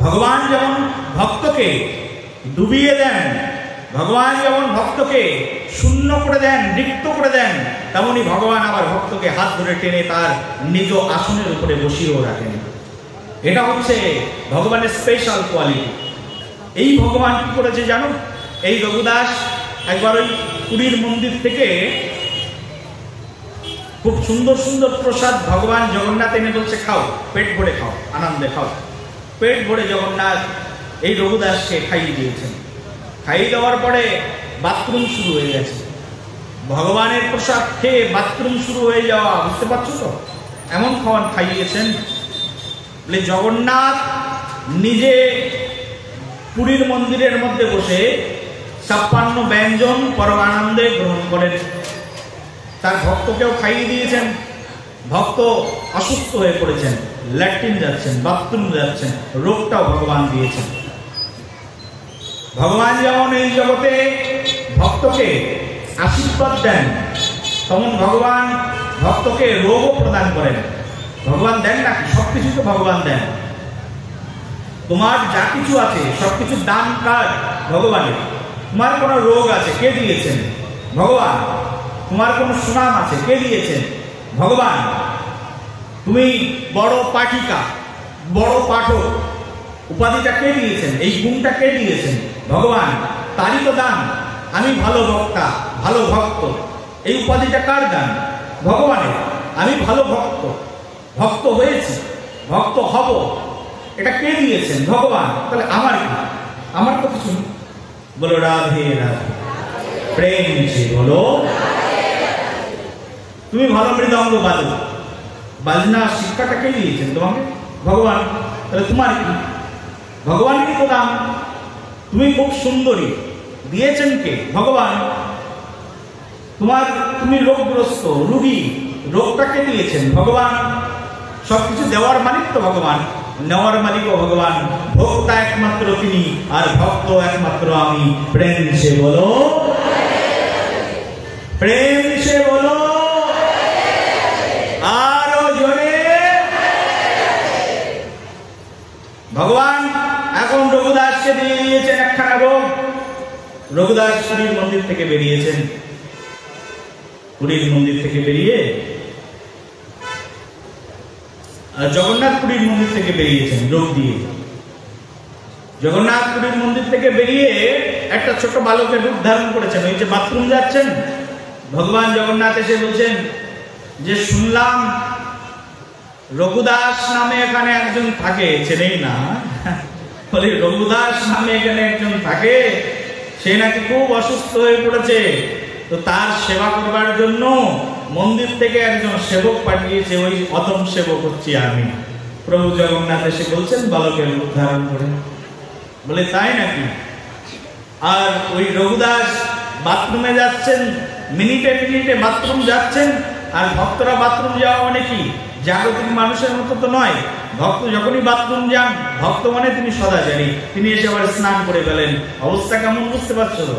ভগবান যেমন ভক্তকে ডুবিয়ে দেন, ভগবান যেমন ভক্তকে শূন্য করে দেন, রিক্ত করে দেন, তেমনি ভগবান আবার ভক্তকে হাত ধরে টেনে তার নিজ আসনের উপরে বসিয়েও রাখেন। এটা হচ্ছে ভগবানের স্পেশাল কোয়ালিটি। এই ভগবান কি করেছে জানো? এই রঘুদাস একবার ওই পুরীর মন্দির থেকে খুব সুন্দর সুন্দর প্রসাদ ভগবান জগন্নাথ এনে বলছে খাও, পেট ভরে খাও, আনন্দে খাও। পেট ভরে জগন্নাথ এই রঘুদাসকে খাইয়ে দিয়েছেন। খাইয়ে দেওয়ার পরে বাথরুম শুরু হয়ে গেছে। ভগবানের প্রসাদ খেয়ে বাথরুম শুরু হয়ে যাওয়া, বুঝতে পারছো তো? এমন খাওয়ান খাইয়েছেন বলে জগন্নাথ নিজে পুরীর মন্দিরের মধ্যে বসে 56 ব্যঞ্জন পরম আনন্দে গ্রহণ করেন। তার ভক্তকেও খাইয়ে দিয়েছেন। ভক্ত অসুস্থ হয়ে পড়েছেন, ল্যাট্রিন যাচ্ছেন, বাথরুম যাচ্ছেন, রোগটাও ভগবান দিয়েছেন। ভগবান যেমন এই জগতে ভক্তকে আশীর্বাদ দেন, তেমন ভগবান ভক্তকে রোগও প্রদান করেন। ভগবান দেন নাকি? সবকিছু তো ভগবান দেন। তোমার যা কিছু আছে সবকিছু দান কাজ ভগবানের। তোমার কোনো রোগ আছে, কে দিয়েছেন? ভগবান। তোমার কোনো সুনাম আছে, কে দিয়েছেন? ভগবান। তুমি বড় পাঠিকা, বড় পাঠক, উপাধিটা কে দিয়েছেন? এই গুণটা কে দিয়েছেন? ভগবান। তারই তো দান। আমি ভালো বক্তা, ভালো ভক্ত, এই উপাধিটা কার দান? ভগবানের। আমি ভালো ভক্ত, ভক্ত হয়েছি, ভক্ত হব, এটা কে দিয়েছেন? ভগবান। তাহলে আমার কি? আমার তো কিছু। বলো রাধে রাধে, প্রেম সে বলো। তুমি ভালো মৃদঙ্গ বাজো, বাজনা শিক্ষাটা কে দিয়েছেন তোমাকে? ভগবান। তাহলে তোমার কি? ভগবানকে তো দান। তুমি খুব সুন্দরী, দিয়েছেন কে? ভগবান। তুমি রোগগ্রস্ত, রোগী, রোগটাকে দিয়েছেন? ভগবান। সবকিছু দেওয়ার মালিক তো ভগবান, নেওয়ার মালিকও ভগবান। ভোক্তা একমাত্র তিনি, আর ভক্ত একমাত্র আমি। প্রেম সে বলো, প্রেম সে বলো, আরো জোরে। ভগবান এখন রঘুদাসকে দিয়ে দিয়েছেন একখানা রোগ। রঘুদাস পুরীর মন্দির থেকে বেরিয়েছেন। পুরীর মন্দির থেকে বেরিয়ে জগন্নাথ পুরীর মন্দির থেকে বেরিয়েছেন রোগ দিয়ে। জগন্নাথ পুরীর মন্দির থেকে বেরিয়ে একটা ছোট বালকের রূপ ধারণ করেছেন। ওই যে বাথরুম যাচ্ছেন, ভগবান জগন্নাথ এসে বলছেন যে শুনলাম রঘুদাস নামে এখানে একজন থাকে, চেনেই না? বলে রঘুদাস নামে এখানে একজন থাকে, সে নাকি খুব অসুস্থ হয়ে পড়েছে, তো তার সেবা করবার জন্য মন্দির থেকে একজন সেবক পাঠিয়েছে, ওই অদম সেবক হচ্ছি আমি। প্রভু জগন্নাথ এসে বলছেন বালকের রূপ ধারণ করে। বলে তাই নাকি? আর ওই রঘুদাস বাথরুমে যাচ্ছেন, মিনিটে মিনিটে বাথরুম যাচ্ছেন। আর ভক্তরা বাথরুম যাওয়া মানে কি? জাগতিক মানুষের মতো তো নয়। ভক্ত যখনই বাথরুম যান, ভক্ত মানে তিনি সদাচারী, তিনি এসে আবার স্নান করে গেলেন। অবস্থা কেমন বুঝতে পারছো তো?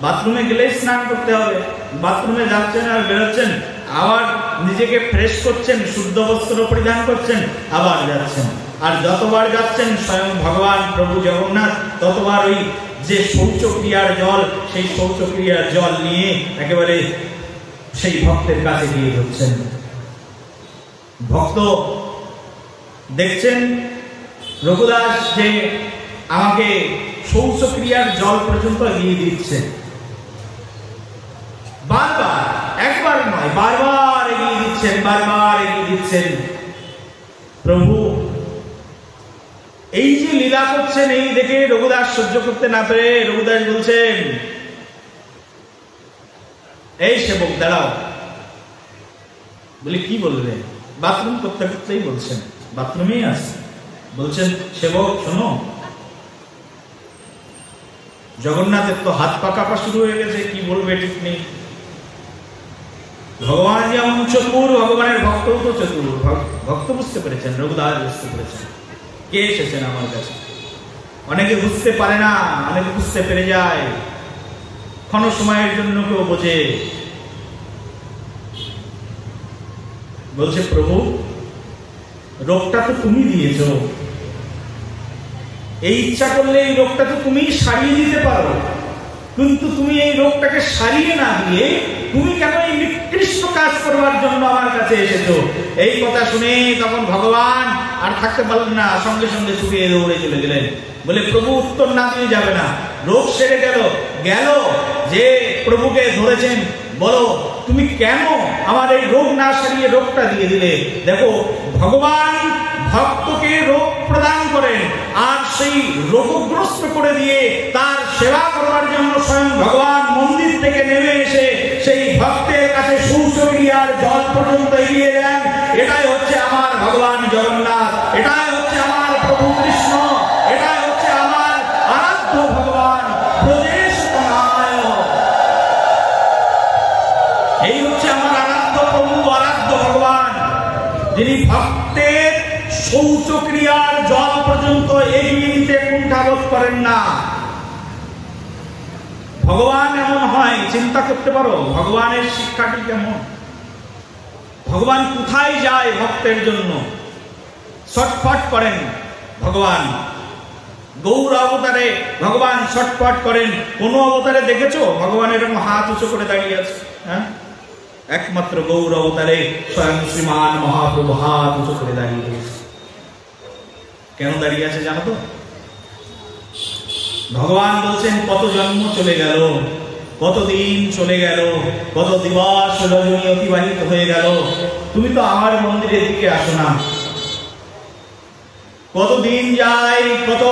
বাথরুমে গেলেই স্নান করতে হবে। বাথরুমে যাচ্ছেন আর বেরোচ্ছেন, আবার নিজেকে ফ্রেশ করছেন, শুদ্ধ বস্ত্র পরিধান করছেন, আবার যাচ্ছেন। আর যতবার যাচ্ছেন স্বয়ং ভগবান প্রভু জগন্নাথ ততবার ওই যে শৌচক্রিয়ার জল, সেই শৌচক্রিয়ার জল নিয়ে একেবারে সেই ভক্তের কাছে গিয়ে ধরছেন। ভক্ত দেখছেন রঘুদাস যে আমাকে শৌচক্রিয়ার জল পর্যন্ত এগিয়ে দিচ্ছে। বারবার, একবার নয়, বারবার এগিয়ে দিচ্ছেন, বারবার এগিয়ে দিচ্ছেন। প্রভু এই যে লীলা করছেন, এই দেখে রঘুদাস সহ্য করতে না পেরে রঘুদাস বলছেন, এই সেবক দাঁড়াও। বলে কি বলবে? বাথরুম করতে করতেই বলছেন, বাথরুমেই আছে। বলছেন সেবক শোনো, জগন্নাথের তো হাত পা কাঁপা শুরু হয়ে গেছে, কি বলবে ঠিক নেই। ভগবান যেমন চতুর, ভগবানের ভক্তও তো চতুর। ভক্ত বুঝতে পেরেছেন, রঘুদাস বুঝতে পেরেছেন কে এসেছেন আমার কাছে। অনেকে বুঝতে পারে না, অনেকে বুঝতে পেরে যায়, ক্ষণ সময়ের জন্য কেউ বোঝে। বলছে প্রভু রোগটা তো তুমি দিয়েছো, এই ইচ্ছা করলে এই রোগটা তো তুমি সারিয়ে দিতে পারো, কিন্তু তুমি এই রোগটাকে সারিয়ে না দিয়ে তুমি কেন এই নিকৃষ্ট কাজ করবার জন্য আমার কাছে এসেছো? এই কথা শুনে তখন ভগবান আর থাকতে পারলেন না, সঙ্গে সঙ্গে ছুটে দৌড়ে চলে গেলেন। বলে প্রভু উত্তর না দিয়ে যাবে না, রোগ সেরে গেল। যে প্রভুকে ধরেছেন, বলো তুমি কেন আমার এই রোগ না সারিয়ে রোগটা দিয়ে দিলে? দেখো, ভগবান ভক্তকে রোগ প্রদান করেন, আর সেই রোগগ্রস্ত করে দিয়ে তার সেবা করবার জন্য স্বয়ং ভগবান মন্দির থেকে নেমে এসে সেই ভক্তের কাছে শৌচক্রিয়ার জল পর্যন্ত এগিয়ে দেন। এটাই হচ্ছে আমার ভগবান জগন্নাথ, এটাই হচ্ছে আমার প্রভু কৃষ্ণ, এটাই হচ্ছে আমার আরাধ্য ভগবান ব্রজেশ তনয়। এই হচ্ছে আমার আরাধ্য প্রভু, আরাধ্য ভগবান, যিনি ভক্তের শৌচক্রিয়ার জল পর্যন্ত এগিয়ে দিতে কুণ্ঠাবোধ করেন না। ভগবান এমন হয়, চিন্তা করতে পারো ভগবানের শিক্ষাটি কেমন। ভগবান কোথায় যায় ভক্তের জন্য? ছটফট করেন ভগবান। গৌর অবতারে ভগবান ছটফট করেন। কোন অবতারে দেখেছো ভগবান এরকম হাত উঁচু করে দাঁড়িয়ে আছে? হ্যাঁ, একমাত্র গৌর অবতারে স্বয়ং শ্রীমান মহাপ্রভু হাত উঁচু করে দাঁড়িয়ে রয়েছে। কেন দাঁড়িয়ে আছে জানো তো? ভগবান বলছেন, কত জন্ম চলে গেল, কত দিন চলে গেল, কত দিবস রজনী অতিবাহিত হয়ে গেল, তুমি তো আমার মন্দিরের দিকে আসো না। কত দিন যায়, কত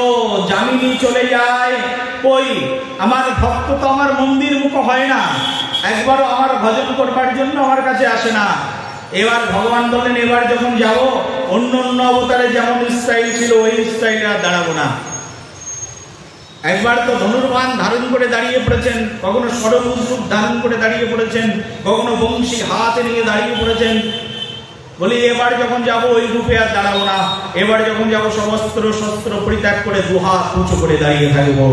যামিনী চলে যায়, কই আমার ভক্ত তো আমার মন্দির মুখ হয় না, একবারও আমার ভজন করবার জন্য আমার কাছে আসে না। এবার ভগবান বলেন, এবার যখন যাব অন্য অন্য অবতারে যেমন স্টাইল ছিল ওই স্টাইলে আর দাঁড়াবো না। একবার তো ধনুর্বাণ ধারণ করে দাঁড়িয়ে পড়েছেন, কখনো ষড়ভুজ রূপ ধারণ করে দাঁড়িয়ে পড়েছেন, কখনো বংশী হাতে নিয়ে দাঁড়িয়ে পড়েছেন। বলি এবার যখন যাব ওই রূপে আর দাঁড়াবো না, এবার যখন যাব সমস্ত শস্ত্র পরিত্যাগ করে দুহাত উঁচু করে দাঁড়িয়ে থাকবো,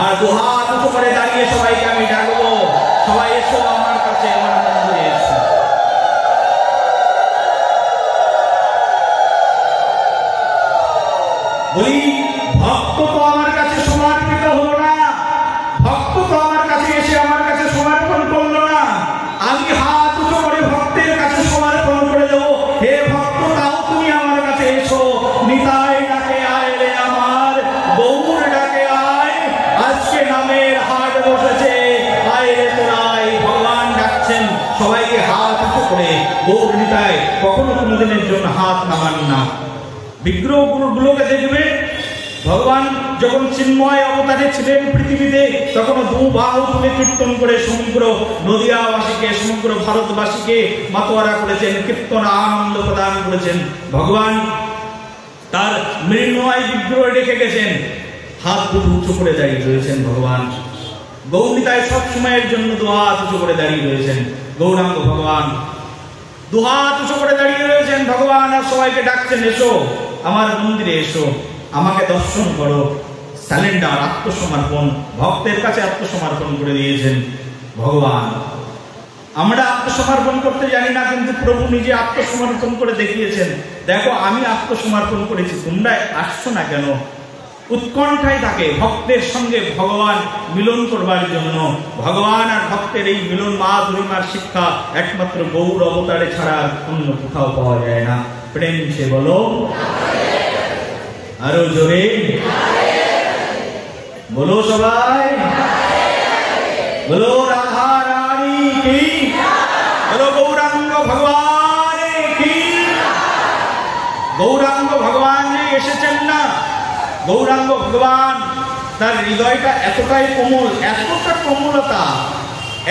আর দুহাত উঁচু করে দাঁড়িয়ে সবাইকে আমি ডাকবো, সবাই এসো আমার কাছে, আমার মন্দিরে এসো। বলি ভক্ত তো আমার কাছে সমর্পিত হলো না, ভক্ত তো আমার কাছে এসে আমার কাছে সমর্পণ করলো না। আমি হাত উঁচু করে ভক্তের কাছে সমর্পণ করে দেবো, হে ভক্ত তাও তুমি আমার কাছে এসো। নিতাই ডাকে আয় রে আমার, গৌর ডাকে আয়, আজকে নামের হাট বসেছে, আয় রে তোরাই। ভগবান ডাকছেন সবাইকে হাত উঁচু করে। গৌর নিতাই কখনো কোনোদিনের জন্য হাত নামান না। বিগ্রহগুলোকে দেখবে, ভগবান যখন চিন্ময় অবতারে ছিলেন পৃথিবীতে, তখন দু বাহু তুলে কীর্তন করে সমগ্র নদিয়াবাসীকে, সমগ্র ভারতবাসীকে মাতোয়ারা করেছেন, কীর্তন আনন্দ প্রদান করেছেন। ভগবান তার মৃন্ময় বিগ্রহ রেখে গেছেন, হাত দুটো উঁচু করে দাঁড়িয়ে রয়েছেন ভগবান। গৌরীতায় সব সময়ের জন্য দুহাত উঁচু করে দাঁড়িয়ে রয়েছেন গৌরাঙ্গ ভগবান, দুহাত উঁচু করে দাঁড়িয়ে রয়েছেন ভগবান, আর সবাইকে ডাকছেন, এসো আমার মন্দিরে এসো, আমাকে দর্শন করো। স্যালেন্ডার, আত্মসমর্পণ, ভক্তের কাছে আত্মসমর্পণ করে দিয়েছেন ভগবান। আমরা আত্মসমর্পণ করতে জানি না, কিন্তু প্রভু নিজে আত্মসমর্পণ করে দেখিয়েছেন। দেখো আমি আত্মসমর্পণ করেছি, তোমরা আসছো না কেন? উৎকণ্ঠায় থাকে ভক্তের সঙ্গে ভগবান মিলন করবার জন্য। ভগবান আর ভক্তের এই মিলন, মা ধরিমার শিক্ষা একমাত্র গৌর অবতারে ছাড়া অন্য কোথাও পাওয়া যায় না। প্রেম সে বলো আরো জোরে বলো সবাই, বলো রাধা রানী কি, বলো গৌরাঙ্গ ভগবান কি। গৌরাঙ্গ ভগবান যে এসেছেন না, গৌরাঙ্গ ভগবান তার হৃদয়টা এতটাই কোমল, এতটা কোমলতা,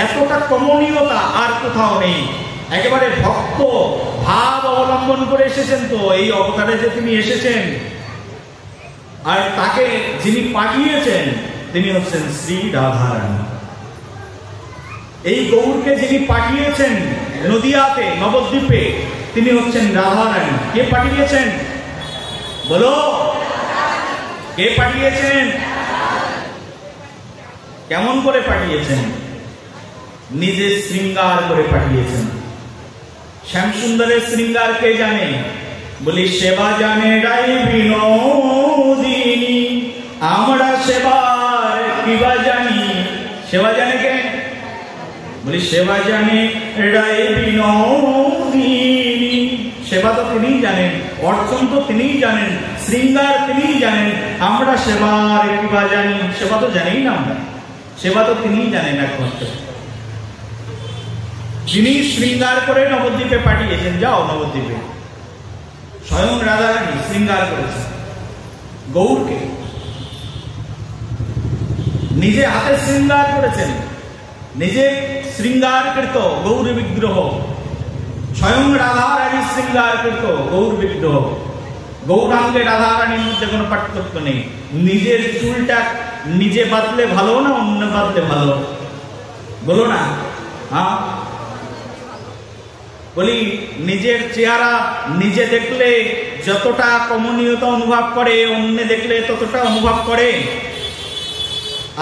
এতটা কমনীয়তা আর কোথাও নেই। একেবারে ভক্ত ভাব অবলম্বন করে এসেছেন তো এই অবতারে যে তিনি এসেছেন। আর তাকে যিনি পাঠিয়েছেন তিনি হচ্ছেন শ্রী রাধারানী। এই গৌরকে যিনি পাঠিয়েছেন নদিয়াতে, নবদ্বীপে, তিনি হচ্ছেন রাধারানী। কে পাঠিয়েছেন বলো, কে পাঠিয়েছেন? কেমন করে পাঠিয়েছেন? নিজে শৃঙ্গার করে পাঠিয়েছেন। শ্যামসুন্দরের শৃঙ্গার কে জানে? বলি সেবা জানে রাই বিনোদিনী, আমরা সেবার কিবা জানি। সেবা জানে কে? বলি সেবা জানে রায় বিনোদিনী। সেবা তো তিনিই জানেন, অর্চন তো তিনিই জানেন, শৃঙ্গার তিনিই জানেন। আমরা সেবার কিবা জানি, সেবা তো জানি না আমরা, সেবা তো তিনিই জানেন একমাত্র। তিনি শৃঙ্গার করে নবদ্বীপে পাঠিয়েছেন, যাও নবদ্বীপে। স্বয়ং রাধারানী শৃঙ্গার করেছেন গৌরকে, নিজে হাতে শৃঙ্গার করেছেন, নিজে শৃঙ্গারকৃত গৌর বিগ্রহ, স্বয়ং রাধারানী শৃঙ্গারকৃত গৌর বিগ্রহ। গৌরাঙ্গে রাধারানীর মধ্যে কোনো পার্থক্য নেই। নিজের চুলটা নিজে বাঁধলে ভালো না অন্য বাঁধলে ভালো? বলো না। হ্যাঁ, বলি নিজের চেহারা নিজে দেখলে যতটা কমনীয়তা অনুভব করে, অন্য দেখলে ততটা অনুভব করে।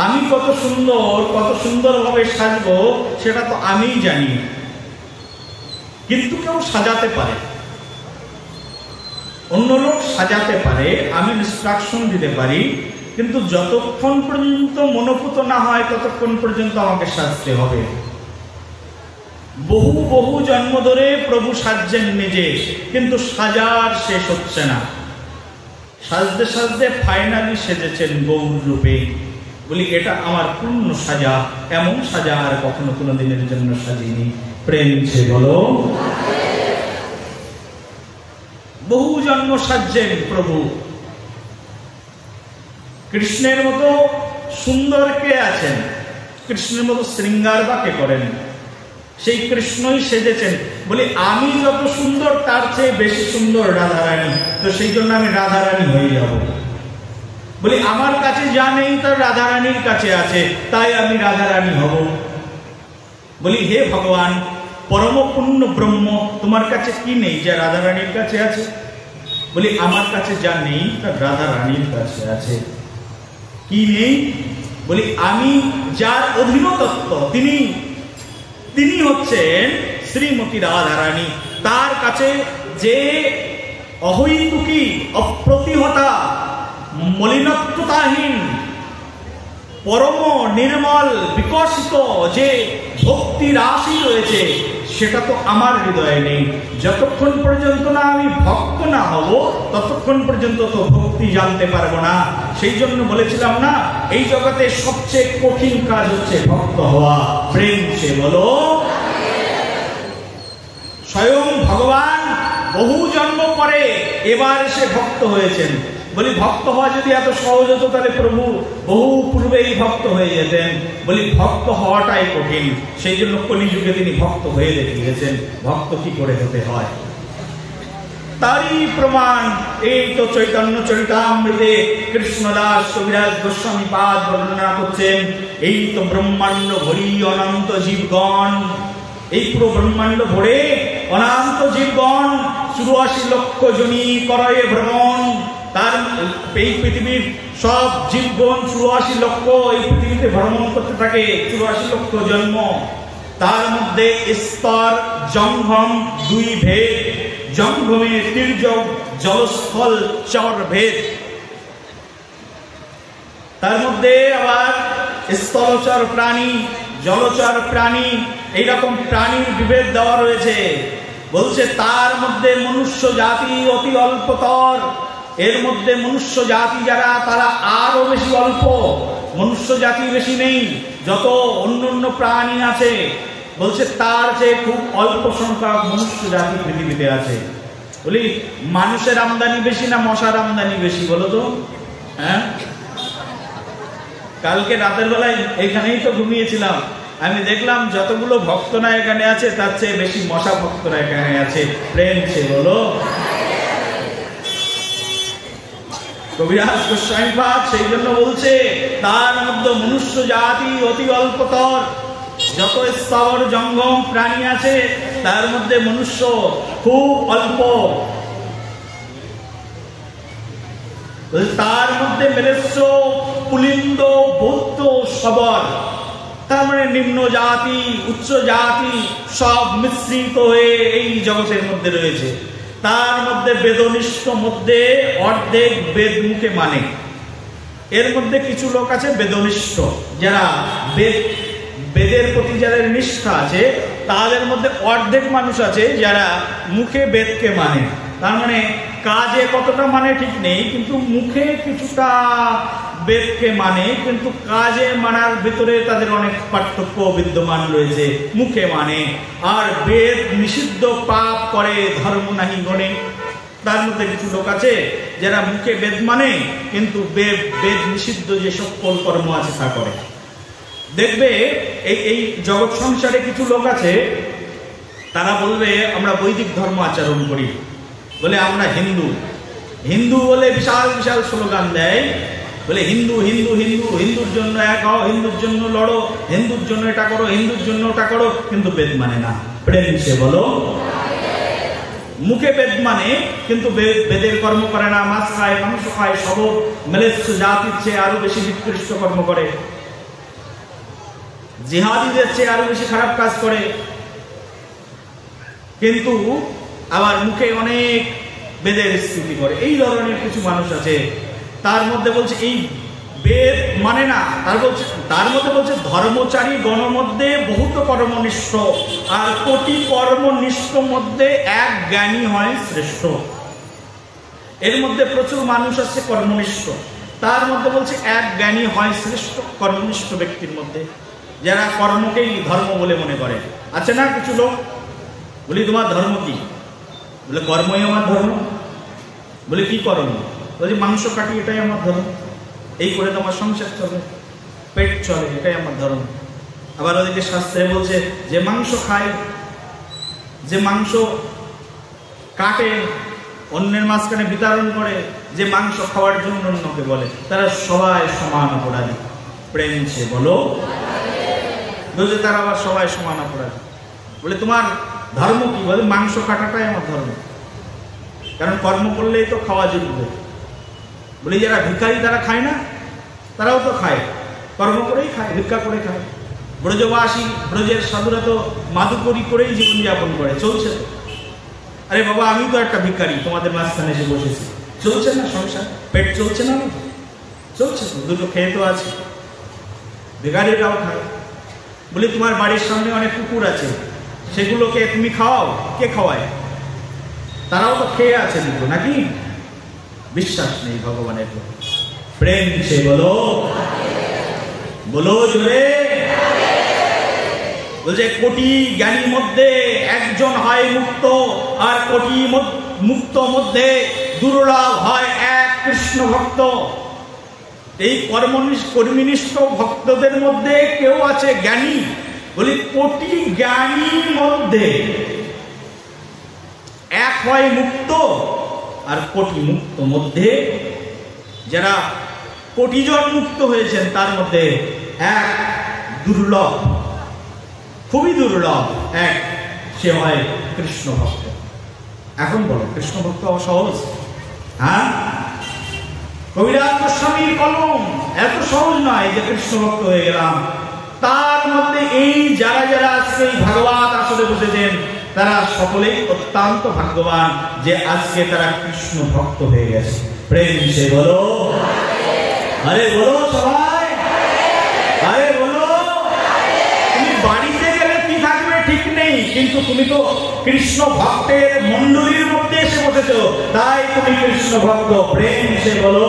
আমি কত সুন্দরভাবে সাজবো সেটা তো আমিই জানি, কিন্তু কেউ সাজাতে পারে, অন্য লোক সাজাতে পারে, আমি ইনস্ট্রাকশন দিতে পারি, কিন্তু যতক্ষণ পর্যন্ত মনোপুত না হয় ততক্ষণ পর্যন্ত আমাকে সাজতে হবে। বহু বহু জন্ম ধরে প্রভু সাজছেন নিজে, কিন্তু সাজার শেষ হচ্ছে না। সাজতে সাজতে ফাইনালি সেজেছেন গৌর রূপে। বলি এটা আমার পূর্ণ সাজা, এমন সাজা আর কখনো কোনো দিনের জন্য সাজিনি। প্রেম সে বলো। বহু জন্ম সাজছেন প্রভু। কৃষ্ণের মতো সুন্দর কে আছেন? কৃষ্ণের মতো শৃঙ্গার বা কে করেন? সেই কৃষ্ণই সেজেছেন। বলি আমি যত সুন্দর তার চেয়ে বেশি সুন্দর রাধারানী, তো সেই জন্য আমি রাধারানী হয়ে যাব। বলি আমার কাছে যা নেই তার রাধারানীর কাছে আছে, তাই আমি রাধারানী হব। বলি হে ভগবান, পরম পূর্ণ ব্রহ্ম, তোমার কাছে কি নেই যা রাধারানীর কাছে আছে? বলি আমার কাছে যা নেই তা রাধারানীর কাছে আছে। কি নেই? বলি আমি যার অধীনতত্ত্ব, তিনি হচ্ছেন শ্রীমতী রাধারানী। তার কাছে যে অহৈতুকী, অপ্রতিহতা, মলিনত্বতাহীন, পরম নির্মল বিকশিত যে ভক্তি রাশি রয়েছে, সেটা তো আমার হৃদয়ে নেই। যতক্ষণ পর্যন্ত না আমি ভক্ত না হব ততক্ষণ পর্যন্ত তো ভক্তি জানতে পারবো না। সেই জন্য বলেছিলাম না, এই জগতে সবচেয়ে কঠিন কাজ হচ্ছে ভক্ত হওয়া। প্রেম সে বলো। স্বয়ং ভগবান বহু জন্ম পরে এবার এসে ভক্ত হয়েছেন। বলি ভক্ত হওয়া যদি এত সহজ হতো তাহলে প্রভু বহু পূর্বেই ভক্ত হয়ে যেতেন। বলি ভক্ত হওয়াটাই কঠিন, সেই জন্য কলিযুগে তিনি ভক্ত হয়ে দেখিয়েছেন ভক্ত কি করে হতে হয়। তারই প্রমাণ এই তো চৈতন্য চরিতামৃতে কৃষ্ণদাস কবিরাজ গোস্বামী পাদ বর্ণনা করছেন। এই তো ব্রহ্মাণ্ড ভরি অনন্ত জীবগণ, এই পুরো ব্রহ্মাণ্ড ভরে অনন্ত জীবগণ 84 লক্ষ জনি করে ভ্রমণ। তার এই পৃথিবীর সব জীবগণ 84 লক্ষ এই পৃথিবীতে ভ্রমণ করতে থাকে, 84 লক্ষ জন্ম। তার মধ্যে স্তর জঙ্গম 2 ভেদ, জঙ্গমে তির্যক জলস্থল 4 ভেদ। তার মধ্যে আবার স্থলচর প্রাণী, জলচর প্রাণী, এইরকম প্রাণীর বিভেদ দেওয়া রয়েছে। বলছে তার মধ্যে মনুষ্য জাতি অতি অল্পতর। এর মধ্যে মনুষ্য জাতি যারা, তারা আরো বেশি অল্প। মনুষ্য জাতি বেশি নেই, যত অন্য প্রাণী আছে বলছে তার চেয়ে খুব অল্প সংখ্যক মনুষ্য জাতি পৃথিবীতে আছে। বলি মানুষের আমদানি বেশি না মশার আমদানি বেশি বলো তো? হ্যাঁ, কালকে রাতের বেলায় এখানেই তো ঘুমিয়েছিলাম, আমি দেখলাম যতগুলো ভক্তরা এখানে আছে তার চেয়ে বেশি মশা ভক্তরা এখানে আছে। প্রেম সে বলো। কবিরাজ গোস্বামী পাদ সেই জন্য বলছে তার মধ্যে মনুষ্য জাতি অতি অল্পতর। যত স্তর জঙ্গম প্রাণী আছে তার মধ্যে মনুষ্য খুব অল্প। তার মধ্যে মেরেস্য পুলিন্দ বৌদ্ধ সবর, তার মানে নিম্ন জাতি উচ্চ জাতি সব মিশ্রিত হয়ে এই জগতের মধ্যে রয়েছে। তার মধ্যে বেদনিষ্ঠ মধ্যে অর্ধেক বেদ মুখে মানে, এর মধ্যে কিছু লোক আছে বেদনিষ্ঠ, যারা বেদের প্রতি যাদের নিষ্ঠা আছে, তাদের মধ্যে অর্ধেক মানুষ আছে যারা মুখে বেদকে মানে, তার মানে কাজে কতটা মানে ঠিক নেই, কিন্তু মুখে কিছুটা বেদকে মানে, কিন্তু কাজে মানার ভিতরে তাদের অনেক পার্থক্য বিদ্যমান রয়েছে। মুখে মানে আর বেদ নিষিদ্ধ পাপ করে ধর্ম নাহি গণে। তার মধ্যে কিছু লোক আছে যারা মুখে বেদ মানে, কিন্তু বেদ নিষিদ্ধ যে সকল কর্ম আছে তা করে। দেখবে এই জগৎ সংসারে কিছু লোক আছে, তারা বলবে আমরা বৈদিক ধর্ম আচরণ করি, বলে আমরা হিন্দু হিন্দু বলে বিশাল বিশাল স্লোগান দেয়, বলে হিন্দু হিন্দু হিন্দু, হিন্দুর জন্য এক হও, হিন্দুর জন্য লড়ো, হিন্দুর জন্য এটা করো, হিন্দুর জন্য ওটা করো, কিন্তু বেদ মানে না। প্রেম সে বলো। মুখে বেদ মানে, কিন্তু বেদের কর্ম করে না, মাছ খায়, মাংস খায়, সবর মেলেচ্ছ জাতির চেয়ে আরো বেশি নিকৃষ্ট কর্ম করে, জিহাদিদের চেয়ে আরো বেশি খারাপ কাজ করে, কিন্তু আবার মুখে অনেক বেদের স্তুতি করে। এই ধরনের কিছু মানুষ আছে, তার মধ্যে বলছে এই বেদ মানে না, তার মধ্যে বলছে ধর্মচারী গণ মধ্যে বহুত কর্মনিষ্ঠ, আর কোটি কর্মনিষ্ঠ মধ্যে এক জ্ঞানী হয় শ্রেষ্ঠ। এর মধ্যে প্রচুর মানুষ আছে কর্মনিষ্ঠ, তার মধ্যে বলছে এক জ্ঞানী হয় শ্রেষ্ঠ কর্মনিষ্ঠ ব্যক্তির মধ্যে, যারা কর্মকেই ধর্ম বলে মনে করে। আছে না কিছু লোক, বলি তোমার ধর্ম কি? বলে কর্মই আমার ধর্ম। বলে কি কর্ম? বলছি মাংস কাটি, এটাই আমার ধর্ম, এই করে তোমার সংসার চলে, পেট চলে, এটাই আমার ধর্ম। আবার ওদিকে শাস্ত্রে বলছে যে মাংস খায়, যে মাংস কাটে, অন্যের মাঝখানে বিতরণ করে, যে মাংস খাওয়ার জন্য অন্যকে বলে, তারা সবাই সমান অপরাধী। প্রেম সে বলো। বলছে তারা আবার সবাই সমান অপরাধী। বলে তোমার ধর্ম কি? বলে মাংস কাটাটাই আমার ধর্ম, কারণ কর্ম করলেই তো খাওয়া জুটবে। বলি যারা ভিখারি তারা খায় না? তারাও তো খায়, কর্ম করেই খায়, ভিক্ষা করে খায়। ব্রজবাসী, ব্রজের সাধুরা তো মাদুকরি করেই জীবনযাপন করে, চলছে তো। আরে বাবা আমি তো একটা ভিখারি, তোমাদের মাঝখানে এসে বসেছি, চলছে না সংসার? পেট চলছে না? চলছে তো, দুটো খেয়ে তো আছে। ভিখারিরাও খায়। বলি তোমার বাড়ির সামনে অনেক কুকুর আছে, সেগুলোকে তুমি খাওয়াও? কে খাওয়ায়? তারাও তো খেয়ে আছে দুটো, নাকি? বিশ্বাস নেই ভগবানের প্রতি। প্রেম সে বলো, বলো জোরে। বলছে কোটি জ্ঞানীর মধ্যে একজন হয় মুক্ত, আর কোটি মুক্ত মধ্যে দুর্লভ হয় এক কৃষ্ণ ভক্ত। এই কর্মনিষ্ঠ ভক্তদের মধ্যে কেউ আছে জ্ঞানী। বলি কোটি জ্ঞানীর মধ্যে এক হয় মুক্ত, আর কোটি মুক্ত মধ্যে যারা কোটি জন মুক্ত হয়েছেন তার মধ্যে এক দুর্লভ, খুবই দুর্লভ এক, সে হয় কৃষ্ণ ভক্ত। এখন বলো কৃষ্ণ ভক্ত সহজ? হ্যাঁ, কবিরাজ গোস্বামীর কলম এত সহজ নয় যে কৃষ্ণ ভক্ত হয়ে গেলাম। তার মধ্যে এই যারা যারা আজকে এই ভাগবত আসলে বসেছেন, তারা সকলেই অত্যন্ত ভাগ্যবান যে আজকে তারা কৃষ্ণ ভক্ত হয়ে গেছে। প্রেম সে বলো। আরে বলো সবাই, আরে বলো। তুমি বাড়িতে গেলে কি থাকবে ঠিক নেই, কিন্তু তুমি তো কৃষ্ণ ভক্তের মন্ডলীর মধ্যে এসে বসেছ, তাই তুমি কৃষ্ণ ভক্ত। প্রেম সে বলো।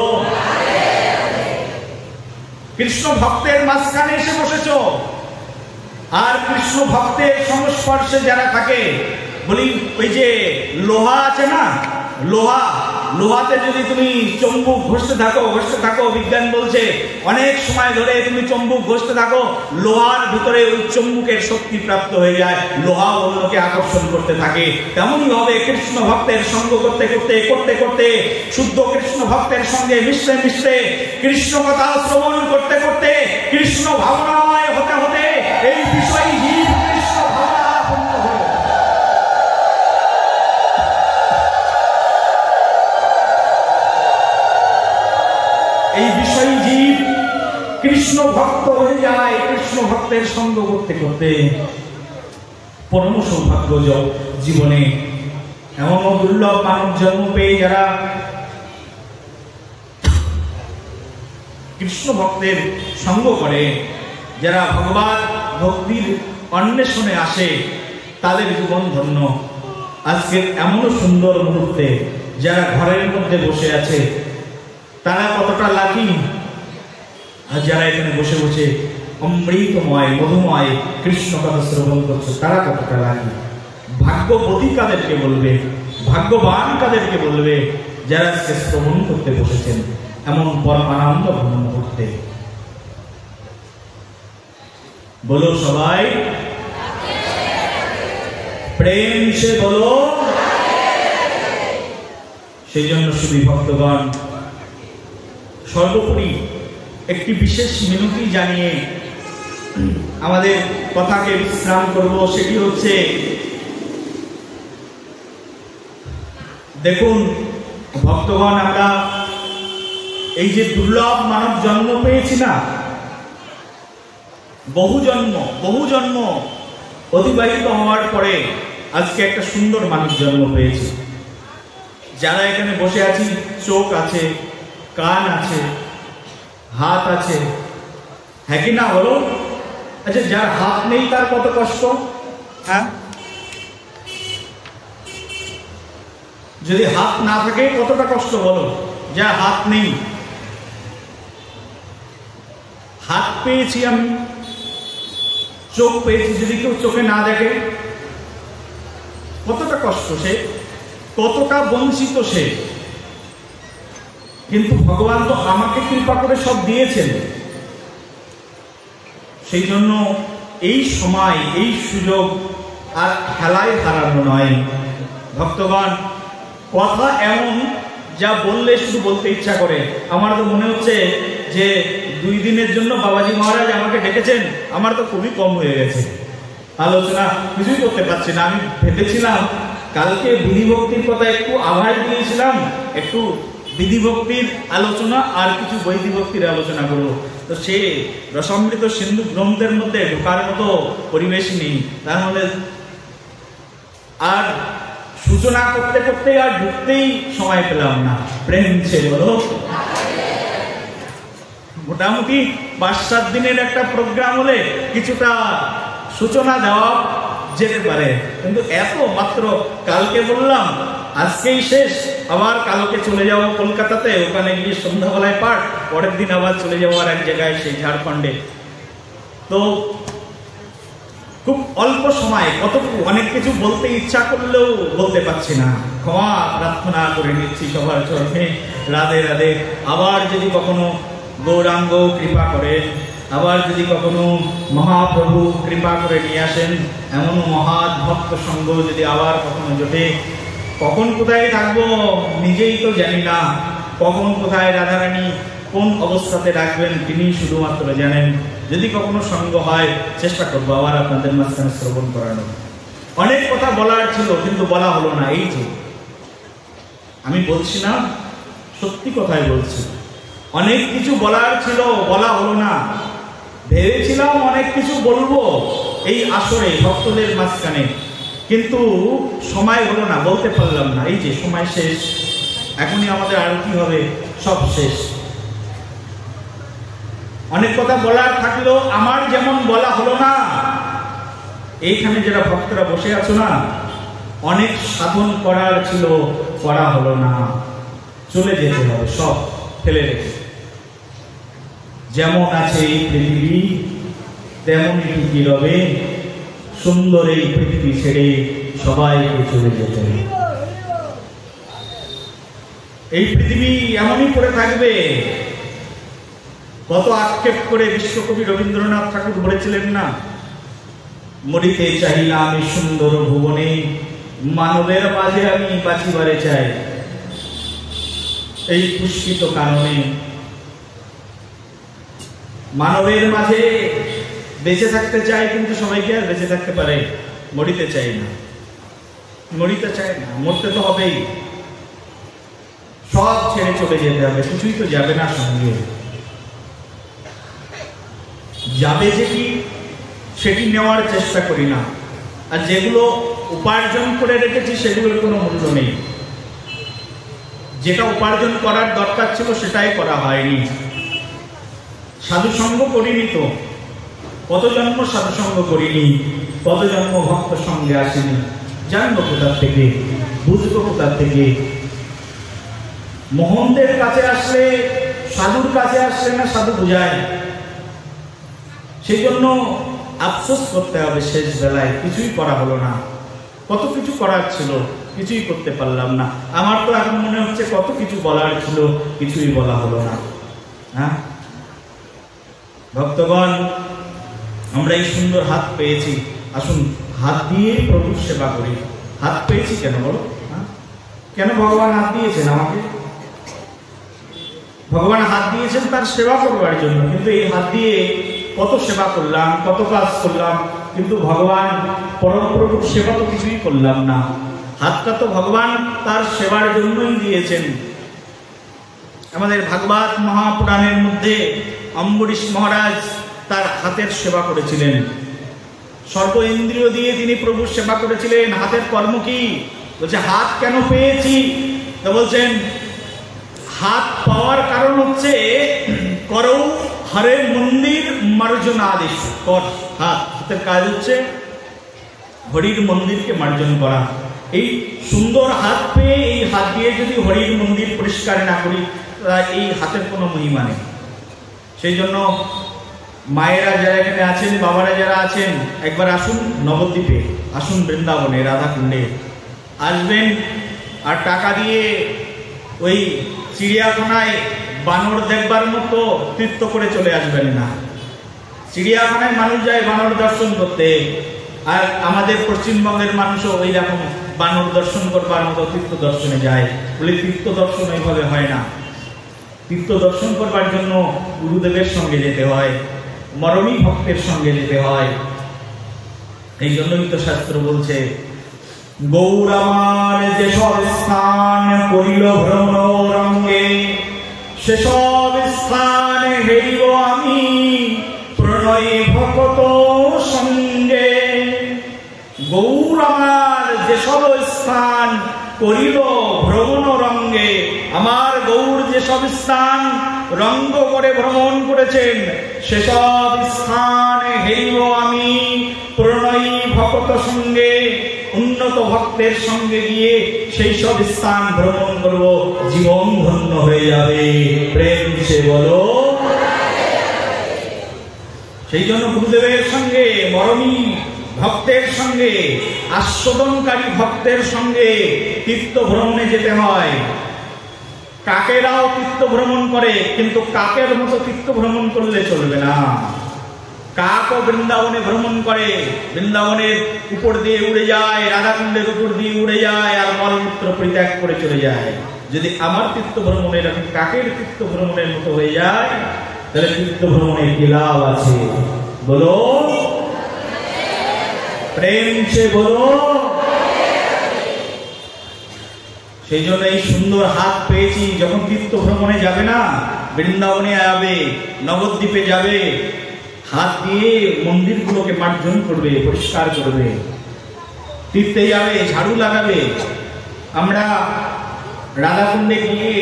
কৃষ্ণ ভক্তের মাঝখানে এসে বসেছ, আর কৃষ্ণ ভক্তের সংস্পর্শে যারা থাকে, বলি ওই যে লোহা আছে না, লোহাতে যদি তুমি চম্বুক ঘষতে থাকো, বিজ্ঞান বলছে অনেক সময় ধরে তুমি চম্বুক ঘষতে থাকো, লোহার ভিতরে ওই চম্বুকের শক্তি প্রাপ্ত হয়ে যায়, লোহা অন্যকে আকর্ষণ করতে থাকে। তেমনই ভাবে কৃষ্ণ ভক্তের সঙ্গ করতে করতে শুদ্ধ কৃষ্ণ ভক্তের সঙ্গে মিশতে কৃষ্ণ কথা শ্রবণ করতে কৃষ্ণ ভাবনাময় হতে এই বিষয় জীব কৃষ্ণ ভাবনাপন্ন হয়। এই বিষয় জীব কৃষ্ণ ভক্ত হয়ে যায়, কৃষ্ণ ভক্তের সঙ্গ করতে পরম সৌভাগ্য জীবনে। এমন দুর্লভ মানব জন্ম পেয়ে যারা কৃষ্ণ ভক্তের সঙ্গ করে, যারা ভগবান ভক্তির অন্বেষণে আসে, তাদের জীবন ধন্য। আজকের এমন সুন্দর মুহূর্তে যারা ঘরের মধ্যে বসে আছে তারা কতটা লাকি, আর যারা এখানে বসে বসে অমৃতময় মধুময় কৃষ্ণ কথা শ্রবণ করছে তারা কতটা লাকি। ভাগ্যবতী কাদেরকে বলবে, ভাগ্যবান কাদেরকে বলবে, যারা আজকে শ্রবণ করতে বসেছেন এমন পরমানন্দ ঘন মুহূর্তে। বলো সবাই প্রেম সে বলো। সেই জন্য শুধু ভক্তগণ সর্বোপরি একটি বিশেষ মিনতি জানিয়ে আমাদের কথাকে বিশ্রাম করব। সেটি হচ্ছে, দেখুন ভক্তগণ, আমরা এই যে দুর্লভ মানব জন্ম পেয়েছি না, বহু জন্ম অতিবাহিত হওয়ার পরে আজকে একটা সুন্দর মানব জন্ম পেয়েছি। যারা এখানে বসে আছি, চোখ আছে, কান আছে, হাত আছে, হ্যাঁ কি না বলো? আচ্ছা, যার হাত নেই তার কত কষ্ট? হ্যাঁ, যদি হাত না থাকে কতটা কষ্ট বলো? যার হাত নেই, হাত পেয়েছি আমি, চোখ পেয়েছি, যদি কেউ চোখে না দেখে কতটা কষ্ট, সে কতটা বঞ্চিত সে। কিন্তু ভগবান তো আমাকে কৃপা করে সব দিয়েছেন। সেই জন্য এই সময়, এই সুযোগ আর খেলায় হারানো নয়। ভক্তগণ, কথা এমন যা বললে শুধু বলতে ইচ্ছা করে। আমার তো মনে হচ্ছে যে 2 দিনের জন্য বাবাজি মহারাজ আমাকে ডেকেছেন, আমার তো খুবই কম হয়ে গেছে, আলোচনা কিছুই করতে পারছি না। আমি ভেবেছিলাম কালকে বিধিভক্তির কথা একটু আভাস দিয়েছিলাম, একটু বিধিভক্তির আলোচনা আর কিছু বৈদিভক্তির আলোচনা করবো। তো সে রসামৃত সিন্ধু গ্রন্থের মধ্যে ঢোকার মতো পরিবেশ নেই, তার মধ্যে আর সূচনা করতে করতে আর ঢুকতেই সময় পেলাম না। প্রেম সে বলো। মোটামুটি 5-7 দিনের একটা প্রোগ্রাম হলে কিছুটা সূচনা দেওয়া যেতে পারে, কিন্তু এত মাত্র কালকে বললাম আজকেই শেষ, আবার কালকে চলে যাবো কলকাতাতে, ওখানে গিয়ে সন্ধ্যাবেলায় পাঠ, পরের দিন আবার চলে যাবো আর এক জায়গায়, সেই ঝাড়খণ্ডে। তো খুব অল্প সময় কতটুকু অনেক কিছু বলতে ইচ্ছা করলেও বলতে পারছি না, ক্ষমা প্রার্থনা করে নিচ্ছি সবার চরণে। রাধে রাধে। আবার যদি কখনো গৌরাঙ্গ কৃপা করেন, আবার যদি কখনো মহাপ্রভু কৃপা করে নিয়ে আসেন, এমন মহাৎ ভক্ত সঙ্গ যদি আবার কখনো জোটে, কখন কোথায় থাকবো নিজেই তো জানি না, কখন কোথায় রাধারানী কোন অবস্থাতে রাখবেন তিনি শুধুমাত্র জানেন। যদি কখনো সঙ্গ হয় চেষ্টা করবো আবার আপনাদের মাঝখানে শ্রবণ করানো। অনেক কথা বলার ছিল কিন্তু বলা হলো না। এই যে আমি বলছি না, সত্যি কথাই বলছি, অনেক কিছু বলার ছিল, বলা হলো না। ভেবেছিলাম অনেক কিছু বলবো এই আসরে ভক্তদের মাঝখানে, কিন্তু সময় হলো না, বলতে পারলাম না। এই যে সময় শেষ, এখনই আমাদের আরতি হবে, সব শেষ। অনেক কথা বলার থাকলেও আমার যেমন বলা হলো না, এইখানে যারা ভক্তরা বসে আছো না, অনেক সাধন করার ছিল, করা হলো না। চলে যেতে হবে সব ফেলে রেখে। যেমন আছে এই পৃথিবী তেমনই টিকে রবে, সুন্দর এই পৃথিবী ছেড়ে সবাইকে চলে যেতে হবে। এই পৃথিবী এমনই পড়ে থাকবে। কত আক্ষেপ করে বিশ্বকবি রবীন্দ্রনাথ ঠাকুর বলেছিলেন না, মরিতে চাহিলাম এই সুন্দর ভুবনে, মানবের মাঝে আমি বাঁচিবারে চাই। এই পুষ্পিত কারণে মানবের মাঝে বেঁচে থাকতে চাই, কিন্তু সবাইকে আর বেঁচে থাকতে পারে, মরিতে চাই না, মরিতে চাই না, মরতে তো হবেই, সব ছেড়ে চলে যেতে হবে, কিছুই তো যাবে না সঙ্গে। যাবে যেটি সেটি নেওয়ার চেষ্টা করি না, আর যেগুলো উপার্জন করে রেখেছি সেগুলোর কোনো মূল্য নেই। যেটা উপার্জন করার দরকার ছিল সেটাই করা হয়নি। সাধুসঙ্গ করিনি তো, কত জন্ম সাধুসঙ্গ করিনি, কত জন্ম ভক্ত সঙ্গে আসেনি, জানবো কোথার থেকে, বুঝবো কোথার থেকে? মোহনদের কাছে আসলে, সাধুর কাছে আসলে না সাধু বুঝায়। সেই জন্য আফসোস করতে হবে, শেষ বেলায় কিছুই করা হলো না। কত কিছু করার ছিল, কিছুই করতে পারলাম না। আমার তো এখন মনে হচ্ছে কত কিছু বলার ছিল, কিছুই বলা হলো না। হ্যাঁ ভক্তগণ, আমরা এই সুন্দর হাত পেয়েছি, আসুন হাত দিয়ে প্রভুর সেবা করি। হাত পেয়েছি কেন বলো? কেন ভগবান হাত দিয়েছেন আমাকে? ভগবান হাত দিয়েছেন তার সেবা করবার জন্য। কিন্তু এই হাত দিয়ে কত সেবা করলাম, কত কাজ করলাম, কিন্তু ভগবান পরম প্রভুর সেবা তো কিছুই করলাম না। হাতটা তো ভগবান তার সেবার জন্যই দিয়েছেন। আমাদের ভাগবত মহাপুরাণের মধ্যে অম্বরীশ মহারাজ তার হাতের সেবা করেছিলেন। সর্ব ইন্দ্রিয় দিয়ে তিনি প্রভুর সেবা করেছিলেন। হাতের কর্ম কি? বলছে হাত কেন পেয়েছি? তো বলছেন হাত পাওয়ার কারণ হচ্ছে করৌ হরের মন্দির মার্জনাদেশ কর। হাতের কাজ হচ্ছে হরির মন্দিরকে মার্জন করা। এই সুন্দর হাত পেয়ে এই হাত দিয়ে যদি হরির মন্দির পরিষ্কার না করি, এই হাতের কোনো মহিমা নেই। সেই জন্য মায়েরা যারা এখানে আছেন, বাবারা যারা আছেন, একবার আসুন নবদ্বীপে, আসুন বৃন্দাবনে, রাধাকুণ্ডে আসবেন। আর টাকা দিয়ে ওই চিড়িয়াখানায় বানর দেখবার মতো তীর্থ করে চলে আসবেন না। চিড়িয়াখানায় মানুষ যায় বানর দর্শন করতে, আর আমাদের পশ্চিমবঙ্গের মানুষও ওই রকম বানর দর্শন করবার মতো তীর্থ দর্শনে যায়। বলে তীর্থ দর্শন এইভাবে হয় না। তীর্থ দর্শন করবার জন্য গুরুদেবের সঙ্গে যেতে হয়, মরমী ভক্তের সঙ্গে যেতে হয়। এই জন্যই তো শাস্ত্র বলছে গৌর আমার যেসব স্থান করিল ভ্রমণ রঙ্গে, সেসব স্থানে হইব আমি প্রণয় ভকত সঙ্গে। গৌর আমার যেসব স্থান করিল ভ্রমণ রঙ্গে, আমার গৌর যেসব স্থান রঙ্গ করে ভ্রমণ করেছেন, সেসব স্থানে হইব আমি প্রণয়ী ভকত সঙ্গে। উন্নত ভক্তের সঙ্গে গিয়ে সেই সব স্থান ভ্রমণ করব, জীবন ধন্য হয়ে যাবে। প্রেম সে বলো। সেই জন্য গুরুদেবের সঙ্গে, মরমী ভক্তের সঙ্গে, আস্বাদনকারী ভক্তের সঙ্গে তীর্থ ভ্রমণে যেতে হয়। কাকেরাও তীর্থ ভ্রমণ করে, কিন্তু কাকের মতো তীর্থ ভ্রমণ করলে চলবে না। কাকও বৃন্দাবনে ভ্রমণ করে, বৃন্দাবনের উপর দিয়ে উড়ে যায়, রাধাকুণ্ডের উপর দিয়ে উড়ে যায়, আর মলমূত্র পরিত্যাগ করে চলে যায়। যদি আমার তীর্থ ভ্রমণ এরকম কাকের তীর্থ ভ্রমণের মতো হয়ে যায়, তাহলে তীর্থ ভ্রমণে কি লাভ আছে বলো? প্রেম সে বলো। সেই জন্য এই সুন্দর হাত পেয়েছি। যখন তীর্থ ভ্রমণে যাবে না, বৃন্দাবনে যাবে, নবদ্বীপে যাবে, হাত দিয়ে মন্দিরগুলোকে মার্জন করবে, পরিষ্কার করবে। তীর্থে যাবে, ঝাড়ু লাগাবে। আমরা রাধাকুণ্ডে গিয়ে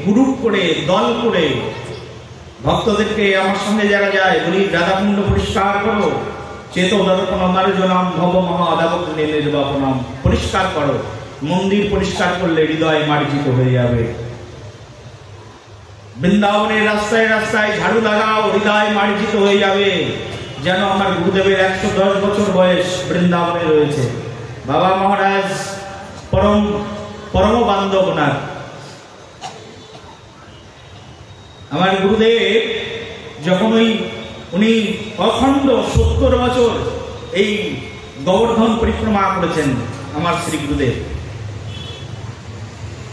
গ্রুপ করে, দল করে ভক্তদেরকে, আমার সঙ্গে যারা যায়, বলি রাধাকুণ্ড পরিষ্কার করো, চেতো দর্পণম মার্জনম ভব মহাদাবকুণ্ডে নির্বাপনম। পরিষ্কার করো। মন্দির পরিষ্কার করলে হৃদয় মার্জিত হয়ে যাবে। বৃন্দাবনের রাস্তায় রাস্তায় ঝাড়ু লাগাও, হৃদয় মার্জিত হয়ে যাবে। যেন আমার গুরুদেবের 110 বছর বয়স বৃন্দাবনে রয়েছে। বাবা মহারাজ পরম বান্ধব ওনার। আমার গুরুদেব যখন উনি অখণ্ড 70 বছর এই গোবর্ধন পরিক্রমা করেছেন, আমার শ্রী গুরুদেব